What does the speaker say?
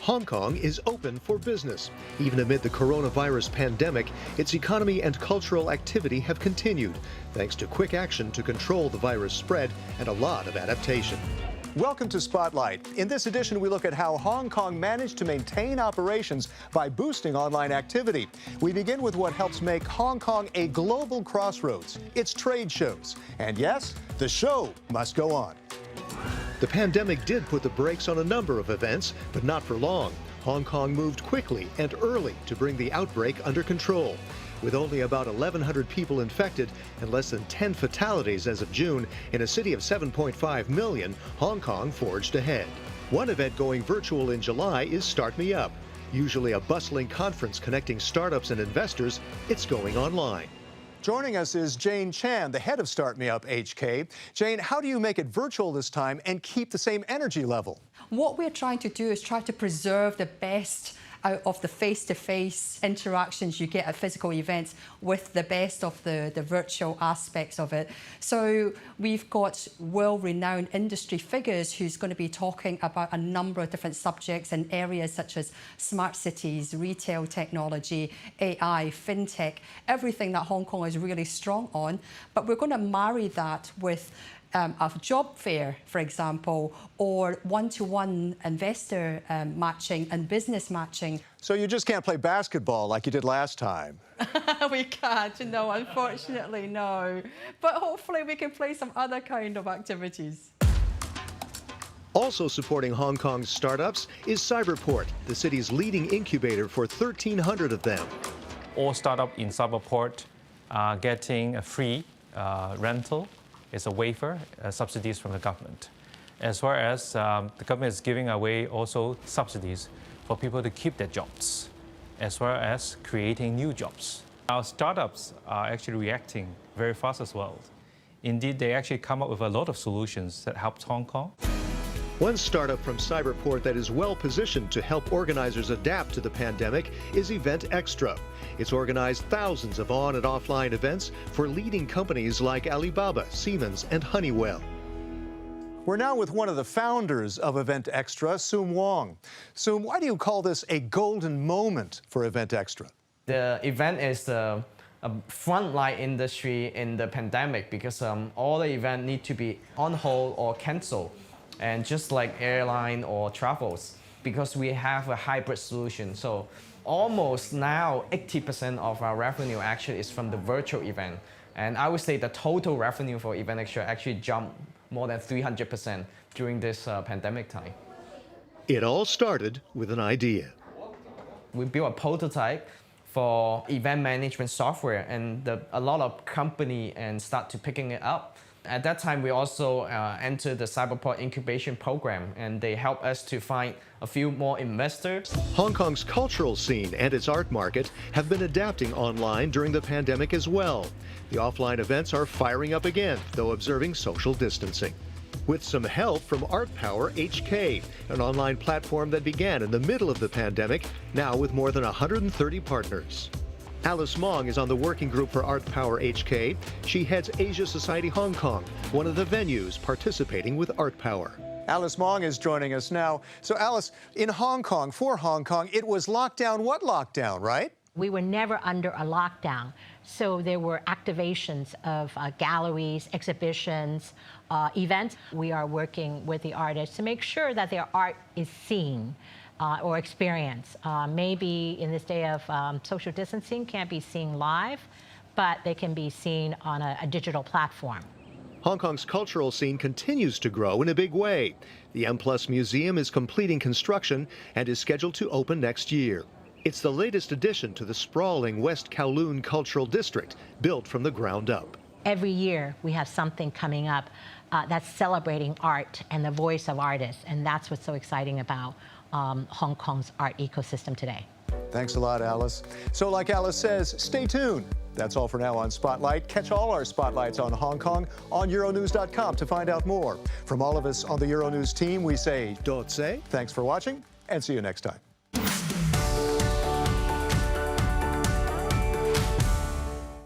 Hong Kong is open for business. Even amid the coronavirus pandemic, its economy and cultural activity have continued, thanks to quick action to control the virus spread and a lot of adaptation. Welcome to Spotlight. In this edition, we look at how Hong Kong managed to maintain operations by boosting online activity. We begin with what helps make Hong Kong a global crossroads, its trade shows. And yes, the show must go on. The pandemic did put the brakes on a number of events, but not for long. Hong Kong moved quickly and early to bring the outbreak under control. With only about 1,100 people infected and less than 10 fatalities as of June, in a city of 7.5 million, Hong Kong forged ahead. One event going virtual in July is Start Me Up. Usually a bustling conference connecting startups and investors, it's going online. Joining us is Jayne Chan, the head of Start Me Up HK. Jayne, how do you make it virtual this time and keep the same energy level? What we're trying to do is try to preserve the best out of the face-to-face interactions you get at physical events with the best of the virtual aspects of it. So we've got world-renowned industry figures who's going to be talking about a number of different subjects in areas such as smart cities, retail technology, AI, fintech, everything that Hong Kong is really strong on. But we're going to marry that with a job fair, for example, or one-to-one investor matching and business matching. So you just can't play basketball like you did last time? We can't, no, unfortunately, no. But hopefully we can play some other kind of activities. Also supporting Hong Kong's startups is Cyberport, the city's leading incubator for 1,300 of them. All startups in Cyberport are getting a free rental. It's a waiver, subsidies from the government. As well as the government is giving away also subsidies for people to keep their jobs, as well as creating new jobs. Our startups are actually reacting very fast as well. Indeed, they actually come up with a lot of solutions that helped Hong Kong. One startup from Cyberport that is well positioned to help organizers adapt to the pandemic is Eventxtra. It's organized thousands of on and offline events for leading companies like Alibaba, Siemens, and Honeywell. We're now with one of the founders of Eventxtra, Soom Wong. Soom, why do you call this a golden moment for Eventxtra? The event is a frontline industry in the pandemic because all the events need to be on hold or canceled. And just like airline or travels, because we have a hybrid solution. So almost now 80% of our revenue actually is from the virtual event. And I would say the total revenue for Eventxtra actually jumped more than 300% during this pandemic time. It all started with an idea. We built a prototype for event management software, and a lot of company and start to picking it up. At that time, we also entered the Cyberport incubation program, and they helped us to find a few more investors. Hong Kong's cultural scene and its art market have been adapting online during the pandemic as well. The offline events are firing up again, though observing social distancing. With some help from Art Power HK, an online platform that began in the middle of the pandemic, now with more than 130 partners. Alice Mong is on the working group for Art Power HK. She heads Asia Society Hong Kong, one of the venues participating with Art Power. Alice Mong is joining us now. So Alice, in Hong Kong, for Hong Kong, it was lockdown, what lockdown, right? We were never under a lockdown. So there were activations of galleries, exhibitions, events. We are working with the artists to make sure that their art is seen. Or experience. Maybe in this day of social distancing can't be seen live, but they can be seen on a digital platform. Hong Kong's cultural scene continues to grow in a big way. The M+ Museum is completing construction and is scheduled to open next year. It's the latest addition to the sprawling West Kowloon Cultural District, built from the ground up. Every year we have something coming up that's celebrating art and the voice of artists, and that's what's so exciting about Hong Kong's art ecosystem today. Thanks a lot, Alice. So like Alice says, stay tuned. That's all for now on Spotlight. Catch all our spotlights on Hong Kong on Euronews.com to find out more. From all of us on the Euronews team, we say, Dotse, thanks for watching, and see you next time.